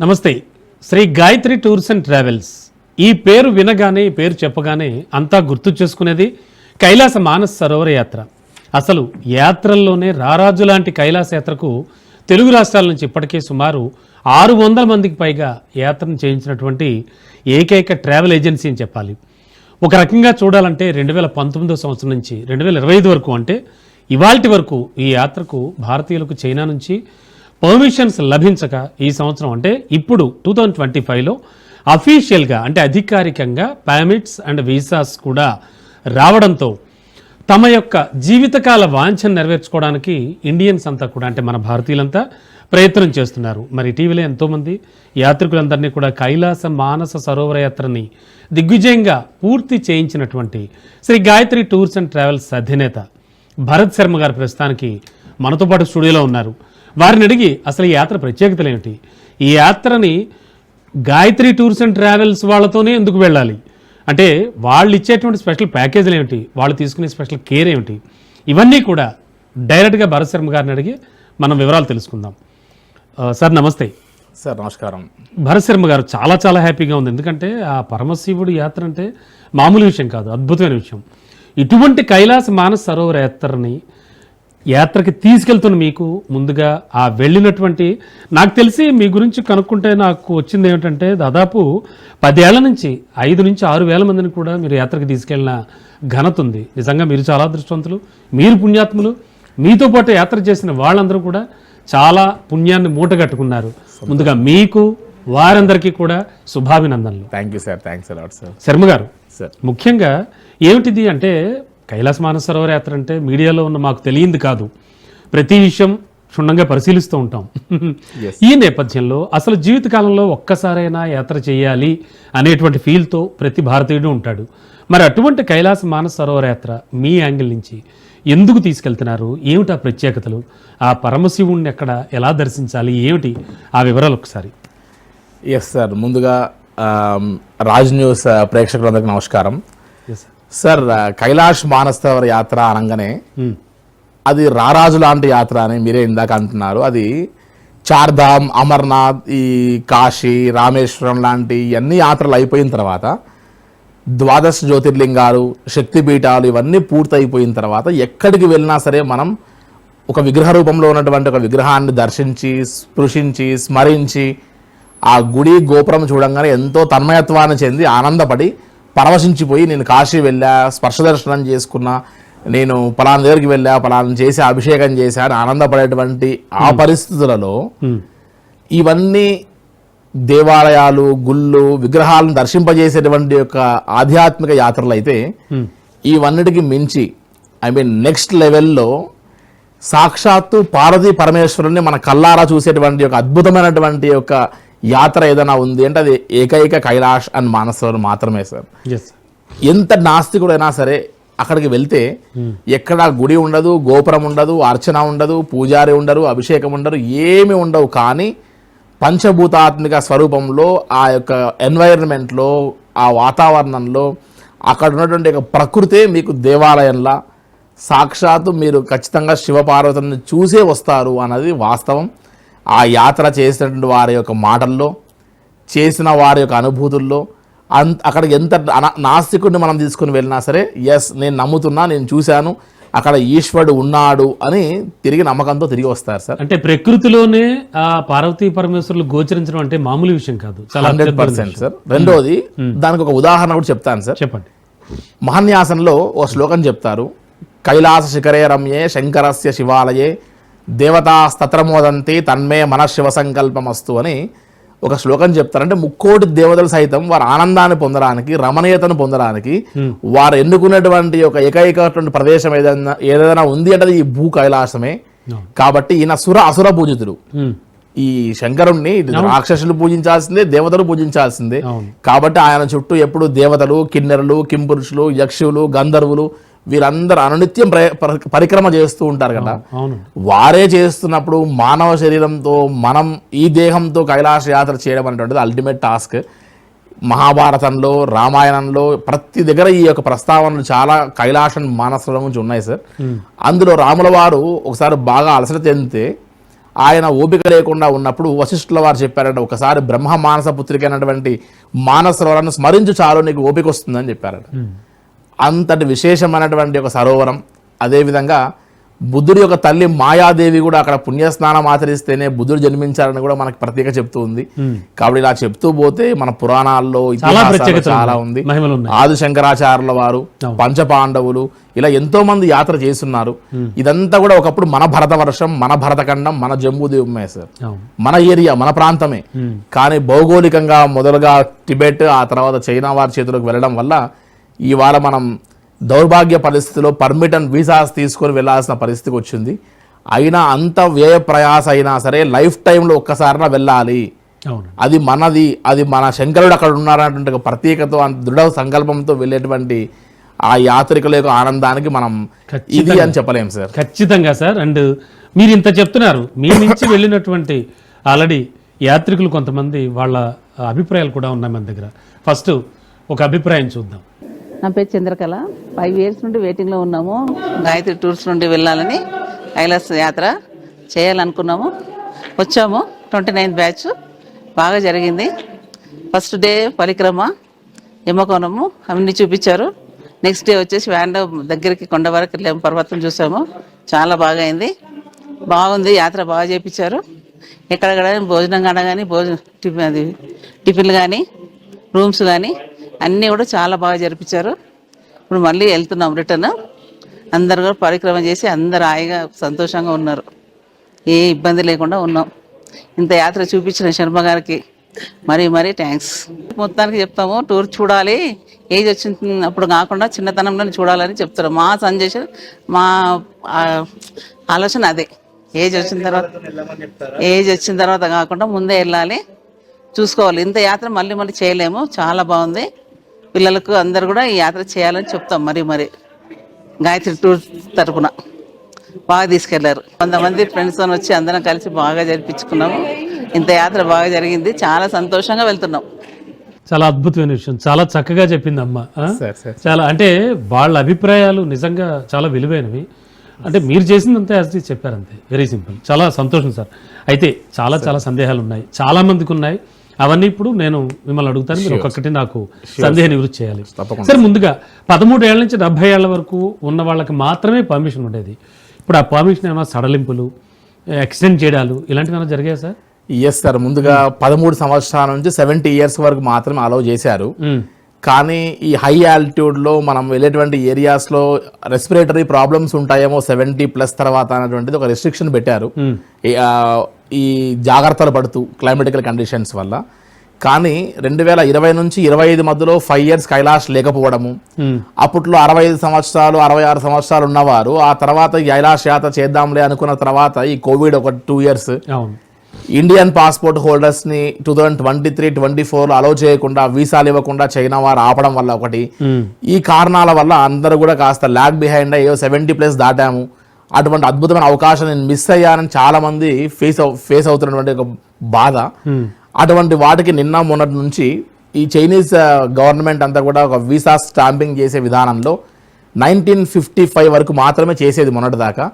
నమస్తే. Shri Gayatri tours and travels. ఈ పేరు వినగానే, ఈ పేరు చెప్పగానే అంతా గుర్తు చేసుకునేది కైలాస మానస సరోవర యాత్ర. అసలు యాత్రల్లోనే రారాజు లాంటి కైలాస యాత్రకు తెలుగు రాష్ట్రాల నుంచి ఇప్పటికే సుమారు 600 మందికి పైగా యాత్రను చేయించినటువంటి ఏకైక ట్రావెల్ ఏజెన్సీ అని చెప్పాలి. ఒక రకంగా చూడాలంటే 2019 సంవత్సరం నుంచి 2025 వరకు, అంటే ఇవాల్టి వరకు ఈ యాత్రకు భారతీయులకు చైనా నుంచి పర్మిషన్స్ లభించక ఈ సంవత్సరం అంటే ఇప్పుడు 2025లో అఫీషియల్గా అంటే అధికారికంగా పర్మిట్స్ అండ్ వీసాస్ కూడా రావడంతో తమ యొక్క జీవితకాల వాంఛను నెరవేర్చుకోవడానికి ఇండియన్స్ అంతా కూడా అంటే మన భారతీయులంతా ప్రయత్నం చేస్తున్నారు. మరి ఇటీవలే ఎంతోమంది యాత్రికులందరినీ కూడా కైలాస మానస సరోవర యాత్రని దిగ్విజయంగా పూర్తి చేయించినటువంటి Sri Gayatri tours and travels అధినేత భరత్ శర్మ గారు ప్రస్తుతానికి మనతో పాటు స్టూడియోలో ఉన్నారు. వారిని అడిగి అసలు ఈ యాత్ర ప్రత్యేకతలు ఏమిటి, ఈ యాత్రని గాయత్రి టూర్స్ అండ్ ట్రావెల్స్ వాళ్ళతోనే ఎందుకు వెళ్ళాలి, అంటే వాళ్ళు ఇచ్చేటువంటి స్పెషల్ ప్యాకేజీలు ఏమిటి, వాళ్ళు తీసుకునే స్పెషల్ కేర్ ఏమిటి, ఇవన్నీ కూడా డైరెక్ట్గా భరత్ శర్మ గారిని అడిగి మనం వివరాలు తెలుసుకుందాం. సార్ నమస్తే. సార్ నమస్కారం. భరత్ శర్మ గారు, చాలా చాలా హ్యాపీగా ఉంది. ఎందుకంటే ఆ పరమశివుడి యాత్ర అంటే మామూలు విషయం కాదు, అద్భుతమైన విషయం. ఇటువంటి కైలాస మానస సరోవర యాత్రకి తీసుకెళ్తున్న మీకు ముందుగా ఆ వెళ్ళినటువంటి, నాకు తెలిసి మీ గురించి కనుక్కుంటే నాకు వచ్చింది ఏమిటంటే దాదాపు 10 ఏళ్ల నుంచి 5 నుంచి 6 వేల మందిని కూడా మీరు యాత్రకి తీసుకెళ్లిన ఘనత ఉంది. నిజంగా మీరు చాలా అదృష్టవంతులు, మీరు పుణ్యాత్ములు. మీతో పాటు యాత్ర చేసిన వాళ్ళందరూ కూడా చాలా పుణ్యాన్ని మూటగట్టుకున్నారు. ముందుగా మీకు వారందరికీ కూడా శుభాభినందనలు. Thank you sir. Thanks a lot sir. Sharma గారు, సార్ ముఖ్యంగా ఏమిటిది అంటే కైలాస మానస సరోవర యాత్ర అంటే మీడియాలో ఉన్న మాకు తెలియంది కాదు, ప్రతి విషయం క్షుణ్ణంగా పరిశీలిస్తూ ఉంటాం. ఈ నేపథ్యంలో అసలు జీవితకాలంలో ఒక్కసారైనా యాత్ర చేయాలి అనేటువంటి ఫీల్తో ప్రతి భారతీయుడు ఉంటాడు. మరి అటువంటి కైలాస మానస సరోవర యాత్ర మీ యాంగిల్ నుంచి ఎందుకు తీసుకెళ్తున్నారు, ఏమిటి ఆ ప్రత్యేకతలు, ఆ పరమశివుణ్ణి ఎక్కడ ఎలా దర్శించాలి, ఏమిటి ఆ వివరాలు ఒకసారి. ఎస్ సార్, ముందుగా రాజ్ న్యూస్ ప్రేక్షకులందరికీ నమస్కారం. సార్, కైలాష్ మానస సరోవర యాత్ర అనగానే అది రారాజు లాంటి యాత్ర అని మీరే ఇందాక అంటున్నారు. అది చార్ధామ్, అమర్నాథ్, ఈ కాశీ, రామేశ్వరం లాంటి అన్ని యాత్రలు అయిపోయిన తర్వాత 12 జ్యోతిర్లింగాలు, శక్తిపీఠాలు ఇవన్నీ పూర్తయిపోయిన తర్వాత ఎక్కడికి వెళ్ళినా సరే మనం ఒక విగ్రహ రూపంలో ఉన్నటువంటి ఒక విగ్రహాన్ని దర్శించి, స్పృశించి, స్మరించి ఆ గుడి గోపురం చూడంగానే ఎంతో తన్మయత్వాన్ని చెంది ఆనందపడి పరవశించిపోయి, నేను కాశీ వెళ్ళా, స్పర్శ దర్శనం చేసుకున్నా, నేను పలానా దగ్గరికి వెళ్ళా, పలానా చేసి అభిషేకం చేశా అని ఆనందపడేటువంటి ఆ పరిస్థితులలో ఇవన్నీ దేవాలయాలు, గుళ్ళు, విగ్రహాలను దర్శింపజేసేటువంటి యొక్క ఆధ్యాత్మిక యాత్రలు అయితే ఇవన్నిటికి మించి నెక్స్ట్ లెవెల్లో సాక్షాత్తు పార్వతీ పరమేశ్వరుని మన కల్లారా చూసేటువంటి ఒక అద్భుతమైనటువంటి యొక్క యాత్ర ఏదైనా ఉంది అంటే అది ఏకైక కైలాష్ అండ్ మానస సరోవర్ మాత్రమే సార్. ఎంత నాస్తికుడైనా సరే అక్కడికి వెళ్తే ఎక్కడ గుడి ఉండదు, గోపురం ఉండదు, అర్చన ఉండదు, పూజారి ఉండరు, అభిషేకం ఉండరు, ఏమి ఉండవు. కానీ పంచభూతాత్మిక స్వరూపంలో ఆ యొక్క ఎన్వైరన్మెంట్లో, ఆ వాతావరణంలో అక్కడ ఉన్నటువంటి ఒక ప్రకృతే మీకు దేవాలయంలా సాక్షాత్తు మీరు ఖచ్చితంగా శివపార్వతులను చూసే వస్తారు అన్నది వాస్తవం. ఆ యాత్ర చేసినటువంటి వారి యొక్క మాటల్లో, చేసిన వారి యొక్క అనుభూతుల్లో అక్కడికి ఎంత నాస్తికుడిని మనం తీసుకుని వెళ్ళినా సరే ఎస్ నేను నమ్ముతున్నా, నేను చూశాను, అక్కడ ఈశ్వరుడు ఉన్నాడు అని తిరిగి నమ్మకంతో తిరిగి వస్తారు సార్. అంటే ప్రకృతిలోనే ఆ పార్వతీ పరమేశ్వరులు గోచరించడం అంటే మామూలు విషయం కాదు, 100% సార్. రెండోది, దానికి ఒక ఉదాహరణ కూడా చెప్తాను సార్. చెప్పండి. మహాన్యాసంలో ఓ శ్లోకం చెప్తారు, కైలాస శిఖరే రమ్యే శంకరస్య శివాలయే దేవతాస్తత్రమోదంతి తన్మే మన శివ సంకల్పమస్తు అని ఒక శ్లోకం చెప్తారంటే ముక్కోటి దేవతలు సైతం వారి ఆనందాన్ని పొందడానికి, రమణీయతను పొందడానికి వారు ఎన్నుకున్నటువంటి ఒక ఏకైకటువంటి ప్రదేశం ఏదైనా ఉంది అంటే ఈ భూ కైలాసమే. కాబట్టి ఈయన అసుర పూజితుడు. ఈ శంకరుణ్ణి రాక్షసులు పూజించాల్సిందే, దేవతలు పూజించాల్సిందే. కాబట్టి ఆయన చుట్టూ ఎప్పుడు దేవతలు, కిన్నెరలు, కింపురుషులు, యక్షులు, గంధర్వులు వీరందరూ అనునిత్యం పరిక్రమ చేస్తూ ఉంటారు కదా. వారే చేస్తున్నప్పుడు మానవ శరీరంతో మనం ఈ దేహంతో కైలాస యాత్ర చేయడం అనేటువంటిది అల్టిమేట్ టాస్క్. మహాభారతంలో, రామాయణంలో ప్రతి దగ్గర ఈ యొక్క ప్రస్తావనలు చాలా కైలాసం మానస గురించి ఉన్నాయి సార్. అందులో రాముల వారు ఒకసారి బాగా అలసట చెందితే ఆయన ఓపిక లేకుండా ఉన్నప్పుడు వశిష్ఠుల వారు చెప్పారంట, ఒకసారి బ్రహ్మ మానస పుత్రిక అయినటువంటి మానస సరోవరాన్ని స్మరించు చాలు నీకు ఓపిక వస్తుందని చెప్పారట. అంతటి విశేషమైనటువంటి ఒక సరోవరం. అదేవిధంగా బుద్ధుడి యొక్క తల్లి మాయాదేవి కూడా అక్కడ పుణ్యస్నానం ఆచరిస్తేనే బుద్ధుడు జన్మించారని కూడా మనకి ప్రత్యేక చెప్తూ ఉంది. కాబట్టి ఇలా చెప్తూ పోతే మన పురాణాల్లో ఇతిహాసాలు చాలా ఉంది. ఆది శంకరాచార్యుల వారు, పంచపాండవులు, ఇలా ఎంతో మంది యాత్ర చేస్తున్నారు. ఇదంతా కూడా ఒకప్పుడు మన భరతవర్షం, మన భరతఖండం, మన జంబూద్వీపమే సార్, మన ఏరియా, మన ప్రాంతమే. కానీ భౌగోళికంగా మొదలుగా టిబెట్, ఆ తర్వాత చైనా వారి చేతులకు వెళ్ళడం వల్ల ఇవాళ మనం దౌర్భాగ్య పరిస్థితిలో పర్మిట్ అండ్ వీసాస్ తీసుకొని వెళ్లాల్సిన పరిస్థితికి వచ్చింది. అయినా అంత వ్యయ ప్రయాస అయినా సరే లైఫ్ టైంలో ఒక్కసారినా వెళ్ళాలి, అది మనది, అది మన శంకరుడు అక్కడ ఉన్నారన్నటువంటి ఒక ప్రత్యేకతో, దృఢ సంకల్పంతో వెళ్ళేటువంటి ఆ యాత్రికుల యొక్క ఆనందానికి మనం ఇది అని చెప్పలేము సార్. ఖచ్చితంగా సార్. అండ్ మీరు ఇంత చెప్తున్నారు, మీ నుంచి వెళ్ళినటువంటి ఆల్రెడీ యాత్రికులు కొంతమంది వాళ్ళ అభిప్రాయాలు కూడా ఉన్నాయి మన దగ్గర. ఫస్ట్ ఒక అభిప్రాయం చూద్దాం. నా పేరు చంద్రకళ. 5 years నుండి వెయిటింగ్లో ఉన్నాము. గాయత్రి టూర్స్ నుండి వెళ్ళాలని కైలాస యాత్ర చేయాలనుకున్నాము. వచ్చాము. 29th బ్యాచ్ బాగా జరిగింది. ఫస్ట్ డే పరిక్రమ, యమకోణము అవన్నీ చూపించారు. నెక్స్ట్ డే వచ్చేసి వ్యాండ దగ్గరికి కొండ వరకు వెళ్ళాము, పర్వతం చూసాము. చాలా బాగా అయింది, బాగుంది. యాత్ర బాగా చేయించారు. ఎక్కడ భోజనం కానీ టిఫిన్లు కానీ రూమ్స్ కానీ అన్నీ కూడా చాలా బాగా జరిపించారు. ఇప్పుడు మళ్ళీ వెళ్తున్నాం రిటర్న్. అందరు కూడా పరిక్రమ చేసి అందరు హాయిగా సంతోషంగా ఉన్నారు, ఏ ఇబ్బంది లేకుండా ఉన్నాం. ఇంత యాత్ర చూపించిన శర్మ గారికి మరీ థ్యాంక్స్. మొత్తానికి చెప్తాము, టూర్ చూడాలి, ఏజ్ వచ్చినప్పుడు కాకుండా చిన్నతనంలో చూడాలని చెప్తారు. మా సజెషన్, మా ఆలోచన అదే. ఏజ్ వచ్చిన తర్వాత కాకుండా ముందే వెళ్ళాలి, చూసుకోవాలి. ఇంత యాత్ర మళ్ళీ చేయలేము. చాలా బాగుంది. పిల్లలకు అందరు కూడా ఈ యాత్ర చేయాలని చెప్తాం. మరి గాయత్రి టూర్ తరఫున బాగా తీసుకెళ్లారు. కొంతమంది ఫ్రెండ్స్తో వచ్చి అందరం కలిసి బాగా జరిపించుకున్నాము. ఇంత యాత్ర బాగా జరిగింది. చాలా సంతోషంగా వెళ్తున్నాం. చాలా అద్భుతమైన విషయం, చాలా చక్కగా చెప్పింది అమ్మ. చాలా అంటే వాళ్ళ అభిప్రాయాలు నిజంగా చాలా విలువైనవి. అంటే మీరు చేసిందంతే యాజ్ చెప్పారంతే, వెరీ సింపుల్. చాలా సంతోషం సార్. అయితే చాలా సందేహాలు ఉన్నాయి, చాలా మందికి ఉన్నాయి. అవన్నీ ఇప్పుడు నేను మిమ్మల్ని అడుగుతాను, మీరు ఒక్కొక్కటి నాకు సందేహ నివృత్తి చేయాలి. సరే, ముందుగా 13 ఏళ్ల నుంచి 70 ఏళ్ల వరకు ఉన్న వాళ్ళకి మాత్రమే పర్మిషన్ ఉండేది. ఇప్పుడు ఆ పర్మిషన్ ఏమైనా సడలింపులు, ఎక్స్టెండ్ చేయడాలు ఇలాంటివి ఏమైనా జరిగాయి సార్? Yes sir. ముందుగా 13 సంవత్సరాల నుంచి 70 years వరకు మాత్రమే అలౌ చేశారు. కానీ ఈ హై ఆల్టిట్యూడ్లో మనం వెళ్ళేటువంటి ఏరియాస్లో రెస్పిరేటరీ ప్రాబ్లమ్స్ ఉంటాయేమో 70+ తర్వాత అనేటువంటిది ఒక రెస్ట్రిక్షన్ పెట్టారు, ఈ జాగ్రత్తలు పడుతూ క్లైమేటికల్ కండిషన్స్ వల్ల. కానీ 2020 నుంచి 25 మధ్యలో 5 years కైలాష్ లేకపోవడము, అప్పట్లో 65 సంవత్సరాలు 66 సంవత్సరాలు ఉన్నవారు ఆ తర్వాత కైలాష్ యాత్ర చేద్దాంలే అనుకున్న తర్వాత ఈ కోవిడ్ ఒక 2 years ఇండియన్ పాస్పోర్ట్ హోల్డర్స్ ని 2023-24 అలౌ చేయకుండా, వీసాలు ఇవ్వకుండా చైనా వారు ఆపడం వల్ల ఒకటి, ఈ కారణాల వల్ల అందరూ కూడా కాస్త ల్యాగ్ బిహైండ్ అయ్యో 70+ దాటాము, అటువంటి అద్భుతమైన అవకాశం నేను మిస్ అయ్యానని చాలా మంది ఫేస్ అవుతున్నటువంటి ఒక బాధ. అటువంటి వాటికి నిన్న మొన్నటి నుంచి ఈ చైనీస్ గవర్నమెంట్ అంతా కూడా ఒక వీసా స్టాంపింగ్ చేసే విధానంలో 1955 వరకు మాత్రమే చేసేది మొన్నటిదాకా.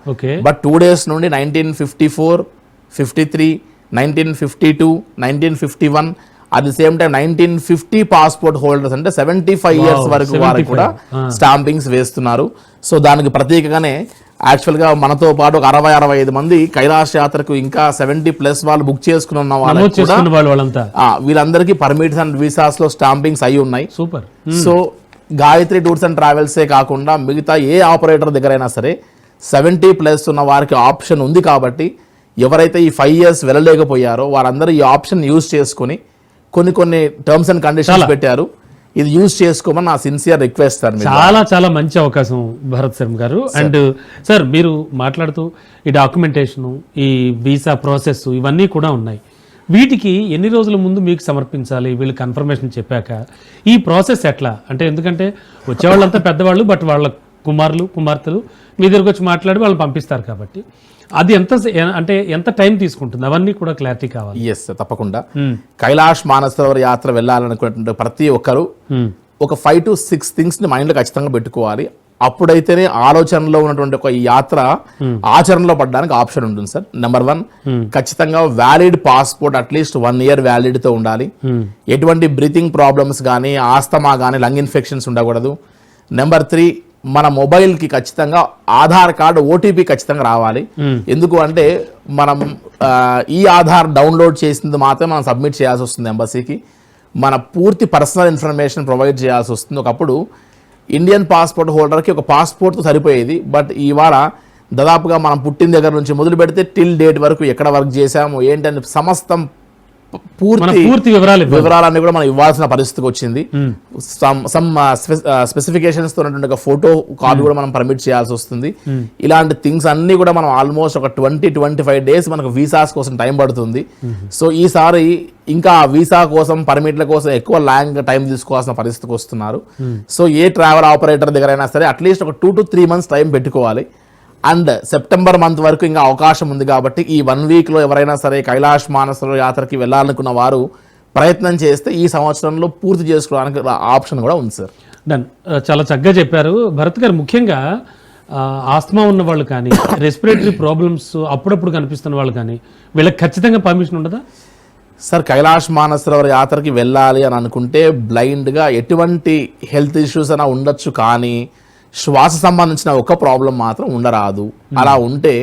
బట్ 2 days నుండి 1954, 53, 1952, 1951, at the same time 1950 passport holders అంటే 75 years వరకు వారికి కూడా స్టాంపింగ్స్ వేస్తున్నారు. సో దానికి ప్రత్యేకంగానే యాక్చువల్గా మనతో పాటు ఒక 60-65 మంది కైలాష్ యాత్రకు ఇంకా 70+ వాళ్ళు బుక్ చేసుకుని ఉన్న వాళ్ళంతా వీళ్ళందరికీ పర్మిట్స్ అండ్ వీసాస్ లో స్టాంపింగ్స్ అయి ఉన్నాయి. Super. So Gayatri tours and ట్రావెల్సే కాకుండా మిగతా ఏ ఆపరేటర్ దగ్గరైనా సరే 70+ ఉన్న వారికి ఆప్షన్ ఉంది. కాబట్టి ఎవరైతే ఈ 5 years వెళ్ళలేకపోయారో వారందరూ ఈ ఆప్షన్ యూజ్ చేసుకుని కొన్ని టర్మ్స్ అండ్ కండిషన్స్ పెట్టారు, ఇది యూజ్ చేసుకోమని నా సిన్సియర్ రిక్వెస్ట్ సార్. చాలా మంచి అవకాశం భరత్ శర్మ గారు. అండ్ సార్, మీరు మాట్లాడుతూ ఈ డాక్యుమెంటేషను, ఈ వీసా ప్రాసెస్ ఇవన్నీ కూడా ఉన్నాయి. వీటికి ఎన్ని రోజుల ముందు మీకు సమర్పించాలి? వీళ్ళు కన్ఫర్మేషన్ చెప్పాక ఈ ప్రాసెస్ ఎట్లా? అంటే ఎందుకంటే వచ్చేవాళ్ళంతా పెద్దవాళ్ళు, బట్ వాళ్ళ కుమారులు కుమార్తెలు మీ దగ్గరకు వచ్చి మాట్లాడి వాళ్ళు పంపిస్తారు కాబట్టి అది ఎంత టైం తీసుకుంటుంది? అవన్నీ కూడా క్లారిటీ కావాలి. ఎస్, తప్పకుండా. కైలాష్ మానసరోవర్ యాత్ర వెళ్ళాలనుకునే ప్రతి ఒక్కరు ఒక 5 to 6 things ని మైండ్లో ఖచ్చితంగా పెట్టుకోవాలి. అప్పుడైతేనే ఆలోచనలో ఉన్నటువంటి ఒక యాత్ర ఆచరణలో పడడానికి ఆప్షన్ ఉంటుంది సార్. నెంబర్ 1, ఖచ్చితంగా valid passport at least 1 year valid తో ఉండాలి. ఎటువంటి బ్రీతింగ్ ప్రాబ్లమ్స్ కానీ, ఆస్తమా కానీ, లంగ్ ఇన్ఫెక్షన్స్ ఉండకూడదు. నెంబర్ 3, మన మొబైల్ కి ఖచ్చితంగా ఆధార్ కార్డు ఓటీపీ ఖచ్చితంగా రావాలి. ఎందుకు అంటే మనం ఈ ఆధార్ డౌన్లోడ్ చేసింది మాత్రమే మనం సబ్మిట్ చేయాల్సి వస్తుంది ఎంబసీకి. మన పూర్తి పర్సనల్ ఇన్ఫర్మేషన్ ప్రొవైడ్ చేయాల్సి వస్తుంది. ఒకప్పుడు ఇండియన్ పాస్పోర్ట్ హోల్డర్కి ఒక పాస్పోర్ట్తో సరిపోయేది. బట్ ఇవాళ దాదాపుగా మనం పుట్టిన దగ్గర నుంచి మొదలు పెడితే టిల్ డేట్ వరకు ఎక్కడ వర్క్ చేశాము ఏంటని సమస్తం పూర్తి వివరాలన్నీ కూడా మనం ఇవ్వాల్సిన పరిస్థితికి వచ్చింది. సమ్ స్పెసిఫికేషన్స్ తో ఉన్నటువంటి ఒక ఫోటో కాపీ కూడా మనం పర్మిట్ చేయాల్సి వస్తుంది. ఇలాంటి థింగ్స్ అన్ని కూడా మనం ఆల్మోస్ట్ ఒక 20-25 days మనకు వీసాస్ కోసం టైం పడుతుంది. సో ఈసారి ఇంకా వీసా కోసం, పర్మిట్ల కోసం ఎక్కువ లాంగ్ టైం తీసుకోవాల్సిన పరిస్థితికి వస్తున్నారు. సో ఏ ట్రావెల్ ఆపరేటర్ దగ్గర అయినా సరే అట్లీస్ట్ ఒక 2 to 3 months టైం పెట్టుకోవాలి. అండ్ సెప్టెంబర్ మంత్ వరకు ఇంకా అవకాశం ఉంది కాబట్టి ఈ 1 week లో ఎవరైనా సరే కైలాష్ మానసరోవర్ యాత్రకి వెళ్ళాలనుకున్న వారు ప్రయత్నం చేస్తే ఈ సంవత్సరంలో పూర్తి చేసుకోవడానికి ఆప్షన్ కూడా ఉంది సార్. డన్. చాలా చక్కగా చెప్పారు భరత్ గారు. ముఖ్యంగా ఆస్తమా ఉన్న వాళ్ళు కానీ, రెస్పిరేటరీ ప్రాబ్లమ్స్ అప్పుడప్పుడు కనిపిస్తున్న వాళ్ళు కానీ వీళ్ళకి ఖచ్చితంగా పర్మిషన్ ఉండదా సార్? కైలాష్ మానసరోవర్ యాత్రకి వెళ్ళాలి అని అనుకుంటే బ్లైండ్గా ఎటువంటి హెల్త్ ఇష్యూస్ అయినా ఉండొచ్చు, కానీ శ్వాస సంబంధించిన ఒక ప్రాబ్లం మాత్రం ఉండరాదు. అలా ఉంటే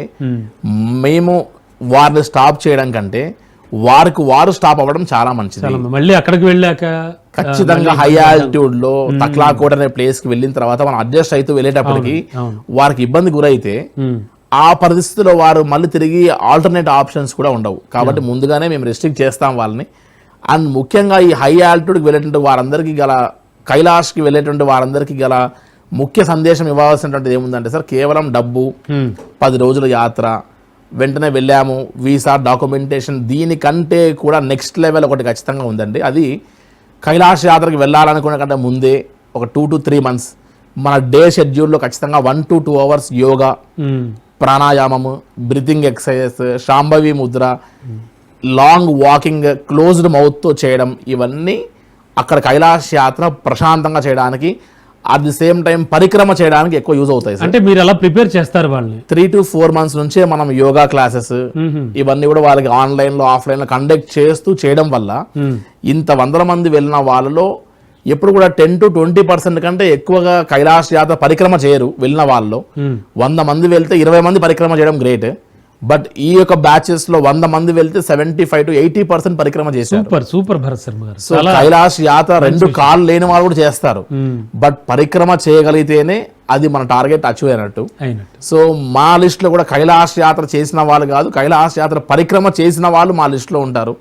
మేము వారిని స్టాప్ చేయడం కంటే వారు స్టాప్ అవ్వడం చాలా మంచిది. మళ్ళీ అక్కడికి వెళ్ళాక ఖచ్చితంగా హై ఆల్టిట్యూడ్ లో తక్లాకోట్ అనే ప్లేస్ కి వెళ్ళిన తర్వాత మనం అడ్జస్ట్ అవుతూ వెళ్ళేటప్పటికి వారికి ఇబ్బంది గురైతే ఆ పరిస్థితిలో వారు మళ్ళీ తిరిగి ఆల్టర్నేట్ ఆప్షన్స్ కూడా ఉండవు. కాబట్టి ముందుగానే మేము రెస్ట్రిక్ట్ చేస్తాం వాళ్ళని. అండ్ ముఖ్యంగా ఈ హై ఆల్టిట్యూడ్కి వెళ్ళేటువంటి వారందరికీ గల, కైలాష్కి వెళ్ళేటువంటి వారందరికీ గల ముఖ్య సందేశం ఇవ్వాల్సినటువంటిది ఏముందంటే సార్, కేవలం డబ్బు, 10 రోజుల యాత్ర, వెంటనే వెళ్ళాము, వీసా, డాక్యుమెంటేషన్, దీనికంటే కూడా నెక్స్ట్ లెవెల్ ఒకటి ఖచ్చితంగా ఉందండి. అది కైలాష్ యాత్రకి వెళ్ళాలనుకునే కంటే ముందే ఒక 2 to 3 months మన డే షెడ్యూల్లో ఖచ్చితంగా 1 to 2 hours యోగా, ప్రాణాయామము, breathing exercises, Shambhavi Mudra, long walking, closed మౌత్తో చేయడం, ఇవన్నీ అక్కడ కైలాష్ యాత్ర ప్రశాంతంగా చేయడానికి, అట్ ది సేమ్ టైం పరిక్రమ చేయడానికి ఎక్కువ యూజ్ అవుతాయి. అంటే మీరు అలా ప్రిపేర్ చేస్తారు వాళ్ళని 3 to 4 months నుంచే మనం యోగా క్లాసెస్ ఇవన్నీ కూడా వాళ్ళకి ఆన్లైన్ లో, ఆఫ్లైన్ లో కండక్ట్ చేస్తూ చేయడం వల్ల ఇంత 100 మంది వెళ్ళిన వాళ్ళలో ఎప్పుడు కూడా 10 to 20% కంటే ఎక్కువగా కైలాష్ యాత్ర పరిక్రమ చేయరు. వెళ్ళిన వాళ్ళు 100 మంది వెళ్తే 20 మంది పరిక్రమ చేయడం గ్రేట్. బట్ ఈ యొక్క బ్యాచెస్ లో 100 మంది వెళ్తే 75 to 80% పరిక్రమ చేశారు. సూపర్ భరత్ శర్మ గారు. సో కైలాష్ యాత్ర 2 కాళ్ళు లేని వాళ్ళు కూడా చేస్తారు. బట్ పరిక్రమ చేయగలిగితేనే అది మన టార్గెట్ అచీవ్ అయినట్టు. సో మా లిస్ట్ లో కూడా కైలాష్ యాత్ర చేసిన వాళ్ళు కాదు, కైలాష్ యాత్ర పరిక్రమ చేసిన వాళ్ళు మా లిస్ట్ లో ఉంటారు.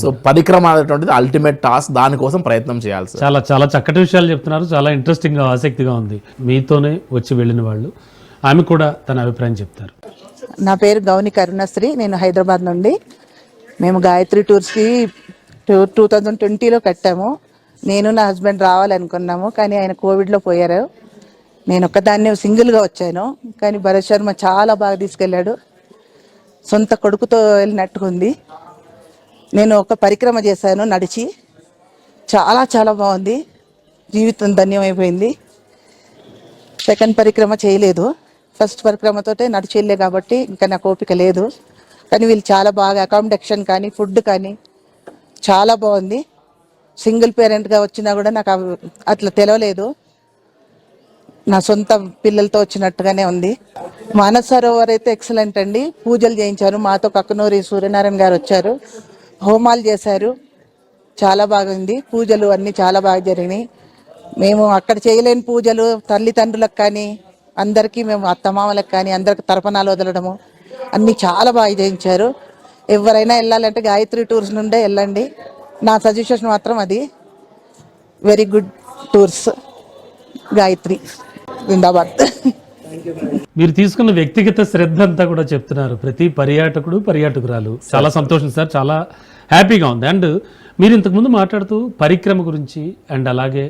సో పరిక్రమ అనేటువంటిది అల్టిమేట్ టాస్క్, దానికోసం ప్రయత్నం చేయాలి. చాలా చాలా చక్కటి విషయాలు చెప్తున్నారు. చాలా ఇంట్రెస్టింగ్ గా, ఆసక్తిగా ఉంది. మీతోనే వచ్చి వెళ్ళిన వాళ్ళు, ఆమె కూడా తన అభిప్రాయం చెప్తారు. నా పేరు గౌని కరుణశ్రీ, నేను హైదరాబాద్ నుండి. మేము గాయత్రి టూర్స్కి 2020లో కట్టాము. నేను నా హస్బెండ్ రావాలనుకున్నాము, కానీ ఆయన కోవిడ్లో పోయారు. నేను ఒక్కదాన్నే సింగిల్గా వచ్చాను, కానీ భరత్ శర్మ చాలా బాగా తీసుకెళ్ళాడు. సొంత కొడుకుతో వెళ్ళినట్టుకుంది. నేను ఒక పరిక్రమ చేశాను నడిచి, చాలా చాలా బాగుంది. జీవితం ధన్యమైపోయింది. సెకండ్ పరిక్రమ చేయలేదు, ఫస్ట్ పరిక్రమతోటే నడిచి వెళ్ళే కాబట్టి ఇంకా నాకు ఓపిక లేదు. కానీ వీళ్ళు చాలా బాగా అకామిడేషన్ కానీ, ఫుడ్ కానీ చాలా బాగుంది. సింగిల్ పేరెంట్గా వచ్చినా కూడా నాకు అట్లా తెలవలేదు. నా సొంత పిల్లలతో వచ్చినట్టుగానే ఉంది. మానస సరోవర్ అయితే ఎక్సలెంట్ అండి. పూజలు చేయించారు మాతో. కక్కనూరి సూర్యనారాయణ గారు వచ్చారు, హోమాలు చేశారు. చాలా బాగుంది. పూజలు అన్నీ చాలా బాగా జరిగినాయి. మేము అక్కడ చేయలేని పూజలు తల్లిదండ్రులకు కానీ, అందరికీ, మేము అత్తమామలకు కానీ అందరికి తర్పణాలు వదలడము అన్నీ చాలా బాగా చేయించారు. ఎవరైనా వెళ్ళాలంటే గాయత్రి టూర్స్ నుండే వెళ్ళండి. నా సజెషన్ మాత్రం అది. వెరీ గుడ్ టూర్స్, గాయత్రి, జిందాబాద్. మీరు తీసుకున్న వ్యక్తిగత శ్రద్ధ అంతా కూడా చెప్తున్నారు ప్రతి పర్యాటకుడు, పర్యాటకురాలు. చాలా సంతోషం సార్, చాలా హ్యాపీగా ఉంది. అండ్ మీరు ఇంతకుముందు మాట్లాడుతూ పరిక్రమ గురించి, అండ్ అలాగే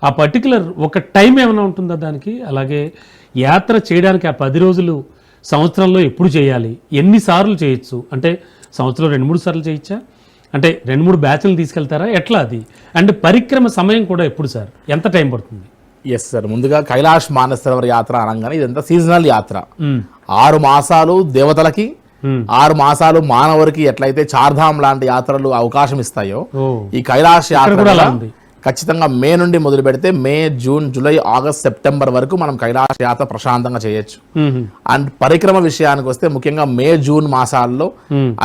ఆ పర్టికులర్ ఒక టైం ఏమైనా ఉంటుందా దానికి, అలాగే యాత్ర చేయడానికి ఆ 10 రోజులు సంవత్సరంలో ఎప్పుడు చేయాలి, ఎన్నిసార్లు చేయొచ్చు, అంటే సంవత్సరంలో 2-3 సార్లు చేయొచ్చా, అంటే 2-3 బ్యాచ్లు తీసుకెళ్తారా, ఎట్లా అది, అండ్ పరిక్రమ సమయం కూడా ఎప్పుడు సార్, ఎంత టైం పడుతుంది? ఎస్ సార్, ముందుగా కైలాష్ మానసరోవర్ యాత్ర అనగానే ఇదంతా సీజనల్ యాత్ర. 6 మాసాలు దేవతలకి 6 మాసాలు మానవుడికి ఎట్లయితే చార్ధామ్ లాంటి యాత్రలు అవకాశం ఇస్తాయో ఈ కైలాష్ యాత్ర కూడా ఖచ్చితంగా మే నుండి మొదలు పెడితే మే, జూన్, జూలై, ఆగస్ట్, సెప్టెంబర్ వరకు మనం కైలాష్ యాత్ర ప్రశాంతంగా చేయొచ్చు. అండ్ పరిక్రమ విషయానికి వస్తే ముఖ్యంగా మే, జూన్ మాసాల్లో,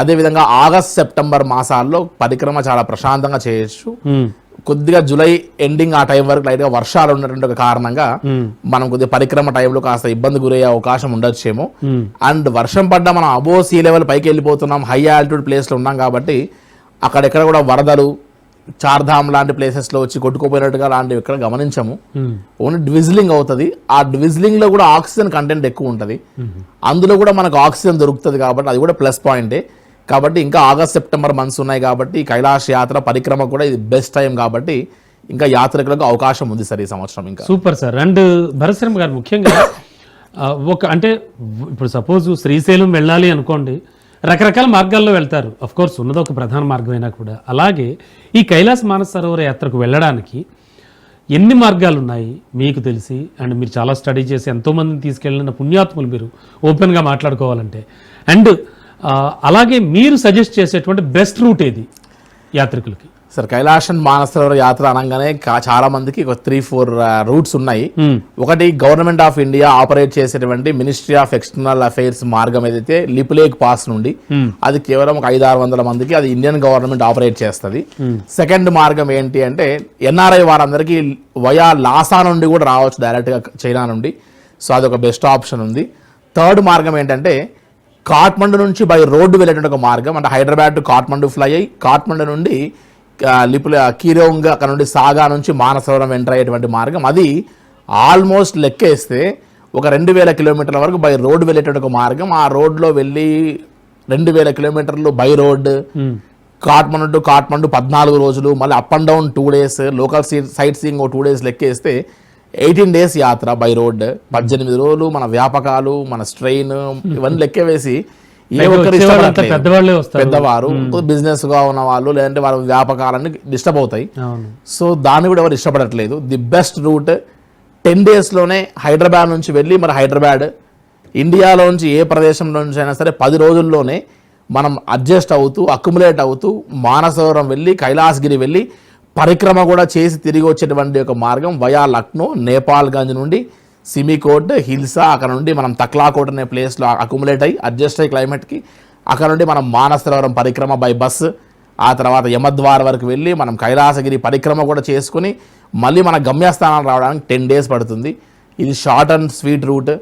అదే విధంగా ఆగస్ట్, సెప్టెంబర్ మాసాల్లో పరిక్రమ చాలా ప్రశాంతంగా చేయొచ్చు. కొద్దిగా జూలై ఎండింగ్ ఆ టైం వరకు లైట్ గా వర్షాలు ఉన్నటువంటి ఒక కారణంగా మనం కొద్దిగా పరిక్రమ టైంలో కాస్త ఇబ్బంది గురయ్యే అవకాశం ఉండొచ్చేమో. అండ్ వర్షం పడ్డా మనం అబో సీ లెవెల్ పైకి వెళ్ళిపోతున్నాం, హై ఆల్టిట్యూడ్ ప్లేస్ లో ఉన్నాం కాబట్టి అక్కడెక్కడ కూడా వరదలు చార్ధామ్ లాంటి ప్లేసెస్ లో వచ్చి కొట్టుకుపోయినట్టుగా లాంటివి ఇక్కడ గమనించము. ఓన్లీ డ్విజిలింగ్ అవుతుంది. ఆ డ్విజిలింగ్ లో కూడా ఆక్సిజన్ కంటెంట్ ఎక్కువ ఉంటుంది, అందులో కూడా మనకు ఆక్సిజన్ దొరుకుతుంది కాబట్టి అది కూడా ప్లస్ పాయింటే. కాబట్టి ఇంకా ఆగస్ట్, సెప్టెంబర్ మంత్స్ ఉన్నాయి కాబట్టి కైలాష్ యాత్ర పరిక్రమ కూడా ఇది బెస్ట్ టైం కాబట్టి ఇంకా యాత్రికులకు అవకాశం ఉంది సార్ ఈ సంవత్సరం. ఇంకా సూపర్ సార్. అండ్ భరత్ గారు ముఖ్యంగా అంటే ఇప్పుడు సపోజ్ శ్రీశైలం వెళ్ళాలి అనుకోండి, రకరకాల మార్గాల్లో వెళ్తారు. అఫ్ కోర్స్ ఉన్నది ఒక ప్రధాన మార్గమైనా కూడా. అలాగే ఈ కైలాస మానస సరోవర యాత్రకు వెళ్ళడానికి ఎన్ని మార్గాలు ఉన్నాయి మీకు తెలిసి? అండ్ మీరు చాలా స్టడీ చేసి ఎంతోమందిని తీసుకెళ్ళిన పుణ్యాత్ములు మీరు ఓపెన్గా మాట్లాడుకోవాలంటే. అండ్ అలాగే మీరు సజెస్ట్ చేసేటువంటి బెస్ట్ రూట్ ఏది యాత్రికులకి? సార్ కైలాసన్ మానసరోవర్ యాత్ర అనగానే చాలా మందికి ఒక 3-4 రూట్స్ ఉన్నాయి. ఒకటి గవర్నమెంట్ ఆఫ్ ఇండియా ఆపరేట్ చేసేటువంటి మినిస్ట్రీ ఆఫ్ ఎక్స్టర్నల్ అఫైర్స్ మార్గం ఏదైతే లిపులేక్ పాస్ నుండి, అది కేవలం ఒక 500-600 మందికి అది ఇండియన్ గవర్నమెంట్ ఆపరేట్ చేస్తుంది. సెకండ్ మార్గం ఏంటి అంటే ఎన్ఆర్ఐ వారందరికీ వయా లాసా నుండి కూడా రావచ్చు డైరెక్ట్ గా చైనా నుండి. సో అదొక బెస్ట్ ఆప్షన్ ఉంది. థర్డ్ మార్గం ఏంటంటే కాఠ్మండు నుంచి బై రోడ్డు వెళ్ళేటువంటి ఒక మార్గం, అంటే హైదరాబాద్ టు కాఠ్మండు ఫ్లై అయ్యి కాఠ్మండు నుండి కీరోంగ్, అక్కడ నుండి సాగా నుంచి మానసరోవరం ఎంటర్ అయ్యేటువంటి మార్గం. అది ఆల్మోస్ట్ లెక్కేస్తే ఒక 2000 కిలోమీటర్ల వరకు బై రోడ్ వెళ్ళేటువంటి ఒక మార్గం. ఆ రోడ్లో వెళ్ళి 2000 కిలోమీటర్లు by road Kathmandu to Kathmandu 14 రోజులు, మళ్ళీ up and down 2 days, local sight seeing 2 days లెక్కేస్తే 18 days యాత్ర బై రోడ్. 18 రోజులు మన వ్యాపకాలు, మన స్ట్రెయిన్ ఇవన్నీ లెక్క వేసి ఏ ఒక్కరు పెద్దవారు బిజినెస్ గా ఉన్న వాళ్ళు లేదంటే వాళ్ళ వ్యాపకాలన్నీ డిస్టర్బ్ అవుతాయి. సో దాన్ని కూడా ఎవరు ఇష్టపడట్లేదు. ది బెస్ట్ రూట్ 10 days లోనే హైదరాబాద్ నుంచి వెళ్ళి మరి హైదరాబాద్ ఇండియాలోంచి ఏ ప్రదేశం నుంచి అయినా సరే 10 రోజుల్లోనే మనం అడ్జస్ట్ అవుతూ అక్యుములేట్ అవుతూ మానసరోవరం వెళ్ళి కైలాసగిరి వెళ్ళి పరిక్రమ కూడా చేసి తిరిగి వచ్చేటువంటి ఒక మార్గం వయా లక్నో, నేపాల్గంజ్ నుండి సిమికోట్, హిల్సా, అక్కడ నుండి మనం తక్లాకోట్ అనే ప్లేస్లో అక్యుములేట్ అయ్యి అడ్జస్ట్ అయ్యి క్లైమేట్కి అక్కడ నుండి మనం మానసరోవరం పరిక్రమ బై బస్, ఆ తర్వాత యమద్వార్ వరకు వెళ్ళి మనం కైలాసగిరి పరిక్రమ కూడా చేసుకుని మళ్ళీ మన గమ్యస్థానాలు రావడానికి 10 days పడుతుంది. ఇది షార్ట్ అండ్ స్వీట్ రూట్.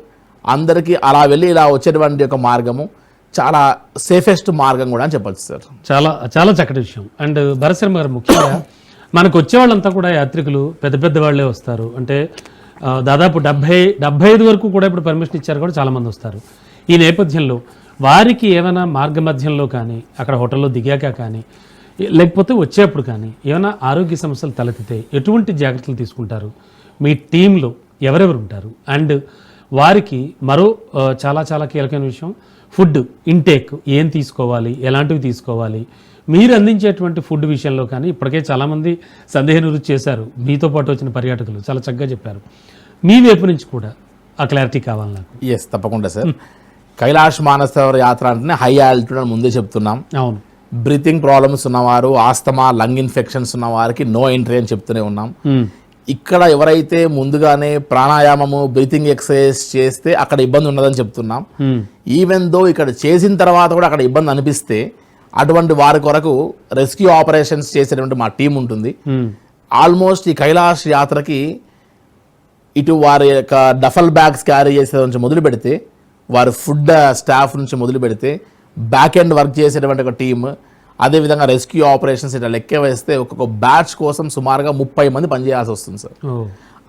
అందరికీ అలా వెళ్ళి ఇలా వచ్చేటువంటి ఒక మార్గము చాలా సేఫెస్ట్ మార్గం కూడా అని చెప్పచ్చు సార్. చాలా చాలా చక్కటి విషయం. అండ్ భరత్ శర్మ గారు ముఖ్యంగా మనకు వచ్చే వాళ్ళంతా కూడా యాత్రికులు పెద్ద పెద్ద వాళ్ళే వస్తారు. అంటే దాదాపు 70-75 వరకు కూడా ఇప్పుడు పర్మిషన్ ఇచ్చారు కూడా చాలామంది వస్తారు. ఈ నేపథ్యంలో వారికి ఏమైనా మార్గ మధ్యంలో కానీ అక్కడ హోటల్లో దిగాక కానీ లేకపోతే వచ్చేప్పుడు కానీ ఏమైనా ఆరోగ్య సమస్యలు తలెత్తితే ఎటువంటి జాగ్రత్తలు తీసుకుంటారు? మీ టీంలో ఎవరెవరు ఉంటారు? అండ్ వారికి మరో చాలా చాలా కీలకమైన విషయం ఫుడ్ ఇంటేక్ ఏం తీసుకోవాలి, ఎలాంటివి తీసుకోవాలి? మీరు అందించేటువంటి ఫుడ్ విషయంలో కానీ ఇప్పటికే చాలామంది సందేహ నివృత్తి చేశారు. మీతో పాటు వచ్చిన పర్యాటకులు చాలా చక్కగా చెప్పారు. మీ వైపు నుంచి కూడా ఆ క్లారిటీ కావాలి నాకు. ఎస్, తప్పకుండా సార్. కైలాష్ మానసరోవర్ యాత్ర అంటేనే హై ఆల్టిట్యూడ్ అని ముందే చెప్తున్నాం. అవును. బ్రీతింగ్ ప్రాబ్లమ్స్ ఉన్నవారు, ఆస్తమా, లంగ్ ఇన్ఫెక్షన్స్ ఉన్న వారికి నో ఎంట్రీ అని చెప్తూనే ఉన్నాం. ఇక్కడ ఎవరైతే ముందుగానే ప్రాణాయామము, బ్రీతింగ్ ఎక్సర్సైజ్ చేస్తే అక్కడ ఇబ్బంది ఉండదని చెప్తున్నాం. ఈవెన్ దో ఇక్కడ చేసిన తర్వాత కూడా అక్కడ ఇబ్బంది అనిపిస్తే అటువంటి వారి కొరకు రెస్క్యూ ఆపరేషన్స్ చేసేటువంటి మా టీం ఉంటుంది. ఆల్మోస్ట్ ఈ కైలాష్ యాత్రకి ఇటు వారి యొక్క డఫల్ బ్యాగ్స్ క్యారీ చేసే నుంచి మొదలు పెడితే, వారి ఫుడ్ స్టాఫ్ నుంచి మొదలు పెడితే, బ్యాక్ ఎండ్ వర్క్ చేసేటువంటి ఒక టీమ్, అదేవిధంగా రెస్క్యూ ఆపరేషన్స్ ఇట్లా లెక్క వేస్తే ఒక్కొక్క బ్యాచ్ కోసం సుమారుగా 30 మంది పనిచేయాల్సి వస్తుంది సార్.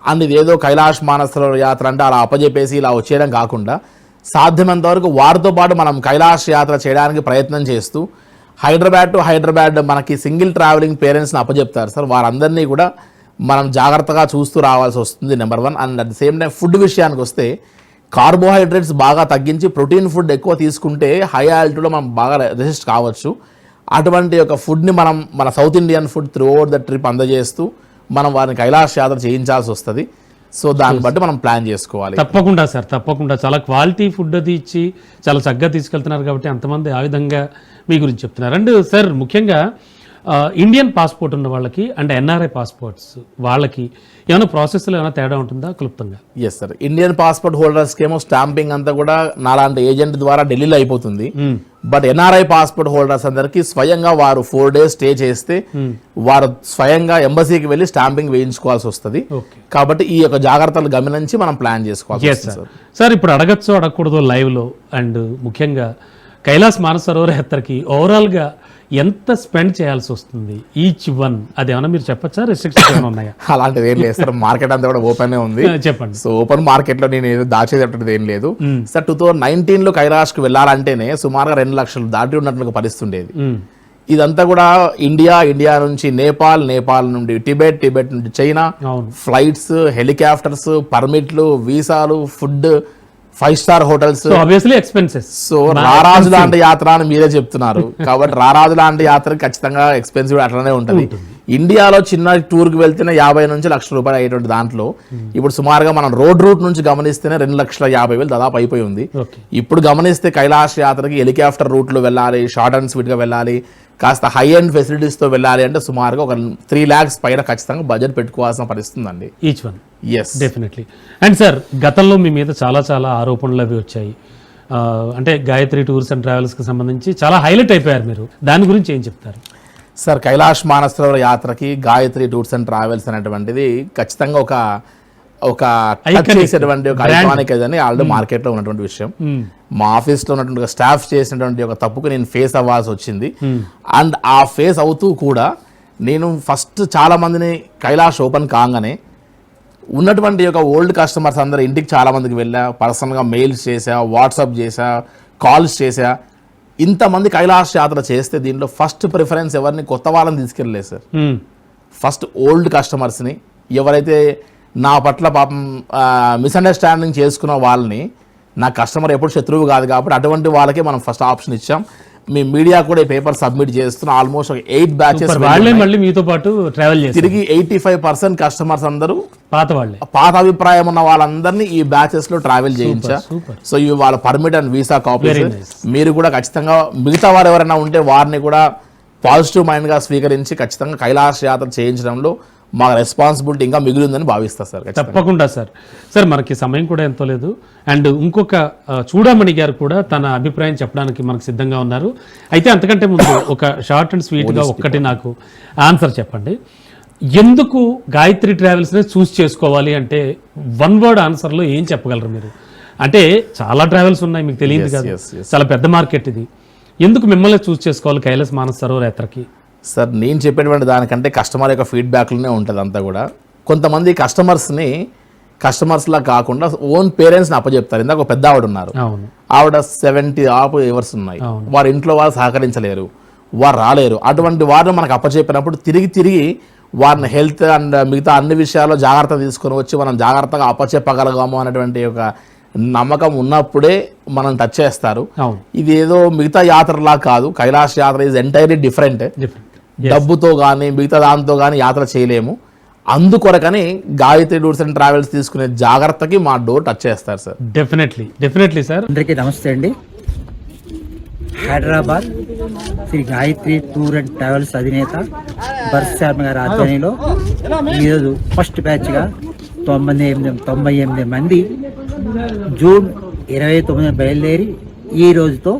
అండ్ ఇదేదో కైలాష్ మానసరోవర్ యాత్ర అంటే అలా అప్పజెప్పేసి ఇలా వచ్చేయడం కాకుండా సాధ్యమైనంత వరకు వారితో పాటు మనం కైలాష్ యాత్ర చేయడానికి ప్రయత్నం చేస్తూ హైదరాబాద్ టు హైదరాబాద్ మనకి సింగిల్ ట్రావెలింగ్ పేరెంట్స్ని అప్పచెప్తారు సార్. వారందరినీ కూడా మనం జాగ్రత్తగా చూస్తూ రావాల్సి వస్తుంది, number 1. And at the same time food విషయానికి వస్తే కార్బోహైడ్రేట్స్ బాగా తగ్గించి ప్రోటీన్ ఫుడ్ ఎక్కువ తీసుకుంటే హై ఆల్టిట్యూడ్లో మనం బాగా రెసిస్ట్ కావచ్చు. అటువంటి ఒక ఫుడ్ని మనం మన South Indian food throughout the trip అందజేస్తూ మనం వారిని కైలాష్ యాత్ర చేయించాల్సి వస్తుంది. సో దాన్ని బట్టి మనం ప్లాన్ చేసుకోవాలి. తప్పకుండా సార్, తప్పకుండా చాలా క్వాలిటీ ఫుడ్ అది ఇచ్చి చాలా చక్కగా తీసుకెళ్తున్నారు కాబట్టి అంతమంది ఆ విధంగా మీ గురించి చెప్తున్నారు. అండ్ సార్ ముఖ్యంగా ఇండియన్ పాస్పోర్ట్ ఉన్న వాళ్ళకి అండ్ ఎన్ఆర్ఐ పాస్పోర్ట్స్ వాళ్ళకి ఏమైనా ప్రాసెస్లో ఏమైనా తేడా ఉంటుందా క్లుప్తంగా? ఎస్ సార్, ఇండియన్ పాస్పోర్ట్ హోల్డర్స్కి ఏమో స్టాంపింగ్ అంతా కూడా నాలాంటి ఏజెంట్ ద్వారా ఢిల్లీలో అయిపోతుంది. బట్ ఎన్ఆర్ఐ పాస్పోర్ట్ హోల్డర్స్ అందరికి స్వయంగా వారు 4 days స్టే చేస్తే వారు స్వయంగా ఎంబసీకి వెళ్ళి స్టాంపింగ్ వేయించుకోవాల్సి వస్తుంది. కాబట్టి ఈ యొక్క జాగ్రత్తలు గమనించి మనం ప్లాన్ చేసుకోవాలి. సార్ ఇప్పుడు అడగచ్చో అడగకూడదో లైవ్లో, అండ్ ముఖ్యంగా కైలాస్ మానస సరోవర యాత్రకి ఓవరాల్గా ఎంత స్పెండ్ చేయాల్సి వస్తుంది ఈచ్ వన్, అదేమన్నా మీరు చెప్పచ్చా? రెస్ట్రిక్షన్స్ ఉన్నాయా? అలాంటిది ఏం లేదు సార్, మార్కెట్ అంతా కూడా ఓపెన్ ఉంది. చెప్పండి. సో ఓపెన్ మార్కెట్ లో నేను ఏదో దాచేటటువంటిది ఏం లేదు సార్. 2019 కైలాష్కి వెళ్ళాలంటేనే సుమారుగా 2 లక్షలు దాటి ఉన్నట్లు పరిస్థితి ఉండేది. ఇదంతా కూడా ఇండియా నుంచి నేపాల్ నుండి టిబెట్ నుండి చైనా, ఫ్లైట్స్, హెలికాప్టర్స్, పర్మిట్లు, వీసాలు, food, 5-star hotels, obviously expenses. So రారాజు లాంటి యాత్ర అని మీరే చెప్తున్నారు కాబట్టి రారాజు లాంటి యాత్ర ఖచ్చితంగా ఎక్స్పెన్సివ్ అట్లనే ఉంటుంది. ఇండియాలో చిన్న టూర్కి వెళ్తేనే 50 నుంచి ₹1,00,000 అయ్యేటువంటి దాంట్లో ఇప్పుడు సుమారుగా మనం రోడ్ రూట్ నుంచి గమనిస్తేనే 2,50,000 దాదాపు అయిపోయి ఉంది. ఇప్పుడు గమనిస్తే కైలాష్ యాత్రకి హెలికాప్టర్ రూట్లో వెళ్ళాలి, షార్ట్ అండ్ స్వీట్గా వెళ్ళాలి, కాస్త హై ఎండ్ ఫెసిలిటీస్తో వెళ్ళాలి అంటే సుమారుగా ఒక 3 lakhs పైన ఖచ్చితంగా బడ్జెట్ పెట్టుకోవాల్సిన పరిస్థితి అండి each one. Yes, definitely. And sir గతంలో మీ మీద చాలా ఆరోపణలు అవి వచ్చాయి. అంటే గాయత్రి టూర్స్ అండ్ ట్రావెల్స్కి సంబంధించి చాలా హైలైట్ అయిపోయారు మీరు, దాని గురించి ఏం చెప్తారు? సార్ కైలాష్ మానస సరోవర యాత్రకి గాయత్రి టూర్స్ అండ్ ట్రావెల్స్ అనేటువంటిది ఖచ్చితంగా ఒక చేసేటువంటి ఒక ఐకానిక్ అని ఆల్రెడీ మార్కెట్ లో ఉన్నటువంటి విషయం. మా ఆఫీస్ లో ఉన్నటువంటి స్టాఫ్ చేసినటువంటి ఒక తప్పుకు నేను ఫేస్ అవ్వాల్సి వచ్చింది. అండ్ ఆ ఫేస్ అవుతూ కూడా నేను ఫస్ట్ చాలా మందిని కైలాష్ ఓపెన్ కాగానే ఉన్నటువంటి ఒక ఓల్డ్ కస్టమర్స్ అందరు ఇంటికి చాలా మందికి వెళ్ళా, పర్సనల్గా మెయిల్స్ చేసా, వాట్సాప్ చేసా, కాల్స్ చేసా. ఇంతమంది కైలాష్ యాత్ర చేస్తే దీంట్లో ఫస్ట్ ప్రిఫరెన్స్ ఎవరిని కొత్త వాళ్ళని తీసుకెళ్ళలేదు సార్. ఫస్ట్ ఓల్డ్ కస్టమర్స్ని, ఎవరైతే నా పట్ల పాపం మిస్అండర్స్టాండింగ్ చేసుకున్న వాళ్ళని, నా కస్టమర్ ఎప్పుడు శత్రువు కాదు కాబట్టి అటువంటి వాళ్ళకి మనం ఫస్ట్ ఆప్షన్ ఇచ్చాం. మీ మీడియా కూడా ఈ పేపర్ సబ్మిట్ చేస్తున్నాం. ఆల్మోస్ట్ 8 batches మళ్ళీ మీతో పాటు ట్రావెల్ చేసి తిరిగి 85% కస్టమర్స్ అందరూ పాత అభిప్రాయం ఉన్న వాళ్ళందరినీ ఈ బ్యాచెస్ లో ట్రావెల్ చేయించా. సో ఇవి వాళ్ళ పర్మిట్ అండ్ వీసా కాపీస్. మీరు కూడా ఖచ్చితంగా మిగతా వారు ఎవరైనా ఉంటే వారిని కూడా పాజిటివ్ మైండ్ గా స్వీకరించి ఖచ్చితంగా కైలాష్ యాత్ర చేయించడంలో మా రెస్పాన్సిబిలిటీ ఇంకా మిగిలిందని భావిస్తా సార్. తప్పకుండా సార్. సార్ మనకి సమయం కూడా ఎంతో లేదు. అండ్ ఇంకొక చూడమణి గారు కూడా తన అభిప్రాయం చెప్పడానికి మనకు సిద్ధంగా ఉన్నారు. అయితే అంతకంటే ముందు ఒక షార్ట్ అండ్ స్వీట్గా ఒక్కటి నాకు ఆన్సర్ చెప్పండి. ఎందుకు గాయత్రి ట్రావెల్స్ని చూస్ చేసుకోవాలి అంటే 1 word ఆన్సర్లో ఏం చెప్పగలరు మీరు? అంటే చాలా ట్రావెల్స్ ఉన్నాయి, మీకు తెలియదు కదా, చాలా పెద్ద మార్కెట్ ఇది. ఎందుకు మిమ్మల్ని చూస్ చేసుకోవాలి కైలాస్ మానస సరోవర యాత్రకి? సార్ నేను చెప్పేటువంటి దానికంటే కస్టమర్ యొక్క ఫీడ్బ్యాక్లోనే ఉంటుంది అంతా కూడా. కొంతమంది కస్టమర్స్లా కాకుండా ఓన్ పేరెంట్స్ని అప్పచెప్తారు. ఇందాక ఒక పెద్ద ఆవిడ ఉన్నారు, ఆవిడ 70 years ఉన్నాయి, వారి ఇంట్లో వాళ్ళు సహకరించలేరు, వారు రాలేరు. అటువంటి వారిని మనకు అప్పచెప్పినప్పుడు తిరిగి వారిని హెల్త్ అండ్ మిగతా అన్ని విషయాల్లో జాగ్రత్త తీసుకొని వచ్చి మనం జాగ్రత్తగా అప్పచెప్పగలగాము అనేటువంటి ఒక నమ్మకం ఉన్నప్పుడే మనం టచ్ చేస్తారు. ఇది ఏదో మిగతా యాత్రలా కాదు. కైలాష్ యాత్ర ఈజ్ ఎంటైర్లీ డిఫరెంట్. డబ్బుతో కానీ మిగతా దాంతో కానీ యాత్ర చేయలేము. అందుకొరకని గాయత్రి టూర్స్ అండ్ ట్రావెల్స్ తీసుకునే జాగ్రత్తకి మా డోర్ టచ్ చేస్తారు సార్. Definitely sir. అందరికీ నమస్తే అండి. Hyderabad Shri Gayatri tour and travels అధినేత బర్శర్మ గారి ఆధ్వర్యంలో ఈరోజు ఫస్ట్ బ్యాచ్గా 98 మంది జూన్ 29 బయలుదేరి ఈ రోజుతో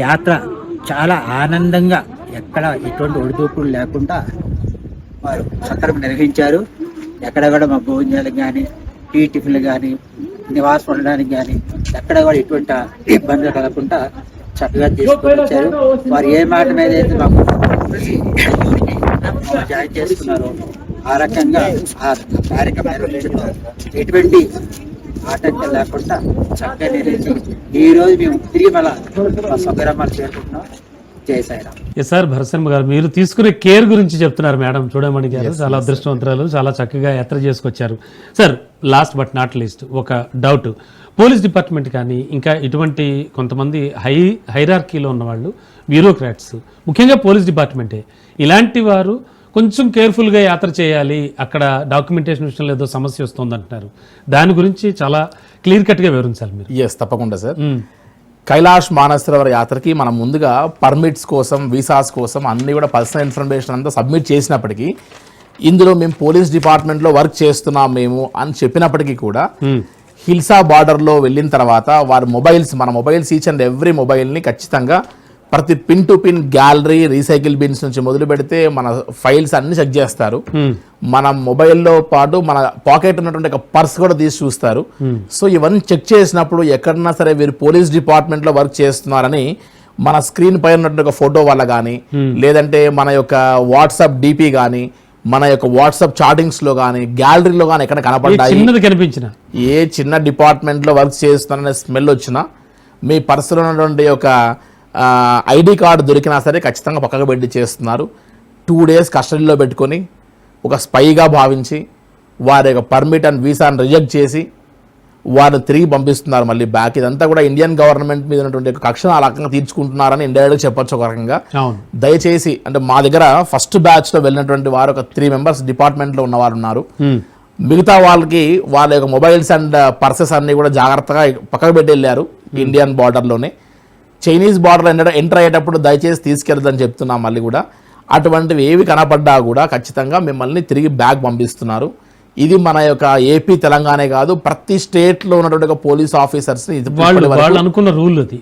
యాత్ర చాలా ఆనందంగా ఎక్కడ ఎటువంటి ఒడిదోపులు లేకుండా వారు సత్రం నిర్వహించారు. ఎక్కడ కూడా మా భోజనాలకు కానీ, టీ టిఫిన్లు కానీ, నివాసం ఉండడానికి కానీ ఎక్కడ కూడా ఎటువంటి ఇబ్బందులు కలగకుండా చక్కగా తీసుకొచ్చారు. వారు ఏ మాట మీద అయితే మాకు జాయిన్ చేసుకున్నారో ఆ రకంగా ఆ కార్యక్రమం నిర్వహించారు. ఎటువంటి ఆటంకం లేకుండా చక్కగా నిర్వహించి ఈ రోజు మేము తిరిగి మళ్ళా మా స్వగ్రామాలు చేరుకుంటున్నాం. సార్ భరశర్మ గారు, మీరు తీసుకునే కేర్ గురించి చెప్తున్నారు మేడం చూడమణి గారు. చాలా అదృష్టవంతురాలు, చాలా చక్కగా యాత్ర చేసుకొచ్చారు. Sir last but not least ఒక డౌట్. పోలీస్ డిపార్ట్మెంట్ కానీ ఇంకా ఇటువంటి కొంతమంది హైరార్కీలో ఉన్నవాళ్ళు, బ్యూరోక్రాట్స్, ముఖ్యంగా పోలీస్ డిపార్ట్మెంటే, ఇలాంటి వారు కొంచెం కేర్ఫుల్గా యాత్ర చేయాలి, అక్కడ డాక్యుమెంటేషన్ విషయంలో ఏదో సమస్య వస్తుంది అంటున్నారు. దాని గురించి చాలా క్లియర్ కట్గా వివరించాలి మీరు. ఎస్, తప్పకుండా సార్. కైలాష్ మానసరోవర్ యాత్రకి మనం ముందుగా పర్మిట్స్ కోసం, వీసాస్ కోసం అన్ని కూడా పర్సనల్ ఇన్ఫర్మేషన్ అంతా సబ్మిట్ చేసినప్పటికీ, ఇందులో మేము పోలీస్ డిపార్ట్మెంట్లో వర్క్ చేస్తున్నాం మేము అని చెప్పినప్పటికీ కూడా హిల్సా బార్డర్లో వెళ్ళిన తర్వాత వారి మొబైల్స్, మన మొబైల్స్, ఈచ్ అండ్ ఎవ్రీ మొబైల్ని ఖచ్చితంగా ప్రతి pin to pin, gallery, recycle bins నుంచి మొదలు పెడితే మన ఫైల్స్ అన్ని చెక్ చేస్తారు. మన మొబైల్లో పాటు మన పాకెట్ ఉన్నటువంటి ఒక పర్స్ కూడా తీసి చూస్తారు. సో ఇవన్నీ చెక్ చేసినప్పుడు ఎక్కడన్నా సరే వీరు పోలీస్ డిపార్ట్మెంట్లో వర్క్ చేస్తున్నారని మన స్క్రీన్ పైన ఉన్నటువంటి ఒక ఫోటో వల్ల కానీ, లేదంటే మన యొక్క వాట్సాప్ డిపి కానీ, మన యొక్క వాట్సాప్ చాటింగ్స్ లో కానీ, గ్యాలరీలో కానీ ఎక్కడ కనపడ్డాయి, కనిపించిన ఏ చిన్న డిపార్ట్మెంట్ లో వర్క్ చేస్తున్నారనే స్మెల్ వచ్చినా, మీ పర్సులో ఉన్నటువంటి ఒక ఐడి కార్డు దొరికినా సరే ఖచ్చితంగా పక్కకు పెట్టి చేస్తున్నారు. 2 days కస్టడీలో పెట్టుకొని ఒక స్పైగా భావించి వారి యొక్క పర్మిట్ అండ్ వీసాను రిజెక్ట్ చేసి వారిని తిరిగి పంపిస్తున్నారు మళ్ళీ బ్యాక్. ఇదంతా కూడా ఇండియన్ గవర్నమెంట్ మీద ఉన్నటువంటి కక్షను ఆ రకంగా తీర్చుకుంటున్నారని ఇండైరెక్ట్గా చెప్పొచ్చు ఒక రకంగా. దయచేసి అంటే మా దగ్గర ఫస్ట్ బ్యాచ్లో వెళ్ళినటువంటి వారు ఒక 3 members డిపార్ట్మెంట్లో ఉన్నవారు ఉన్నారు. మిగతా వాళ్ళకి వాళ్ళ యొక్క మొబైల్స్ అండ్ పర్సెస్ అన్ని కూడా జాగ్రత్తగా పక్కకు పెట్టి వెళ్ళారు. ఇండియన్ బార్డర్లోనే, చైనీస్ బార్డర్ ఎంటర్ అయ్యేటప్పుడు దయచేసి తీసుకెళ్దని చెప్తున్నాం. మళ్ళీ కూడా అటువంటివి ఏవి కనపడ్డా కూడా ఖచ్చితంగా మిమ్మల్ని తిరిగి బ్యాక్ పంపిస్తున్నారు. ఇది మన యొక్క ఏపీ, తెలంగాణ కాదు, ప్రతి స్టేట్ లో ఉన్నటువంటి పోలీస్ ఆఫీసర్స్ అనుకున్న రూల్ అది.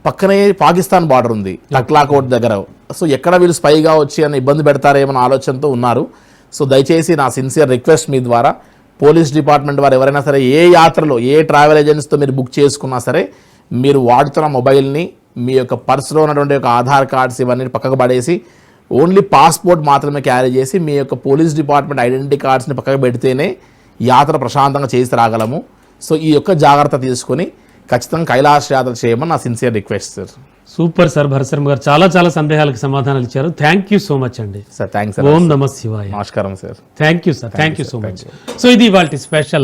పక్కనే పాకిస్తాన్ బార్డర్ ఉంది, లక్లాకోట్ దగ్గర. సో ఎక్కడ వీళ్ళు స్పైగా వచ్చి అని ఇబ్బంది పెడతారేమో ఆలోచనతో ఉన్నారు. సో దయచేసి నా సిన్సియర్ రిక్వెస్ట్ మీ ద్వారా, పోలీస్ డిపార్ట్మెంట్ వారు ఎవరైనా సరే ఏ యాత్రలో, ఏ ట్రావెల్ ఏజెన్సీతో మీరు బుక్ చేసుకున్నా సరే, మీరు వాడుతున్న మొబైల్ని, మీ యొక్క పర్సులో ఉన్నటువంటి ఒక ఆధార్ కార్డ్స్ ఇవన్నీ పక్కకు పడేసి ఓన్లీ పాస్పోర్ట్ మాత్రమే క్యారీ చేసి మీ యొక్క పోలీస్ డిపార్ట్మెంట్ ఐడెంటిటీ కార్డ్స్ని పక్కకు పెడితేనే యాత్ర ప్రశాంతంగా చేసి రాగలము. సో ఈ యొక్క జాగ్రత్త తీసుకొని ఖచ్చితంగా కైలాష్ యాత్ర చేయమని నా sincere request sir. Super sir, Bharat Sharma గారు చాలా సందేహాలకు సమాధానాలు ఇచ్చారు. థ్యాంక్ యూ సో మచ్ అండి. Sir thanks. ఓం నమః శివాయ. నమస్కారం sir. Thank you sir, thank you so much. So ఇది ఇవాల్టి స్పెషల్.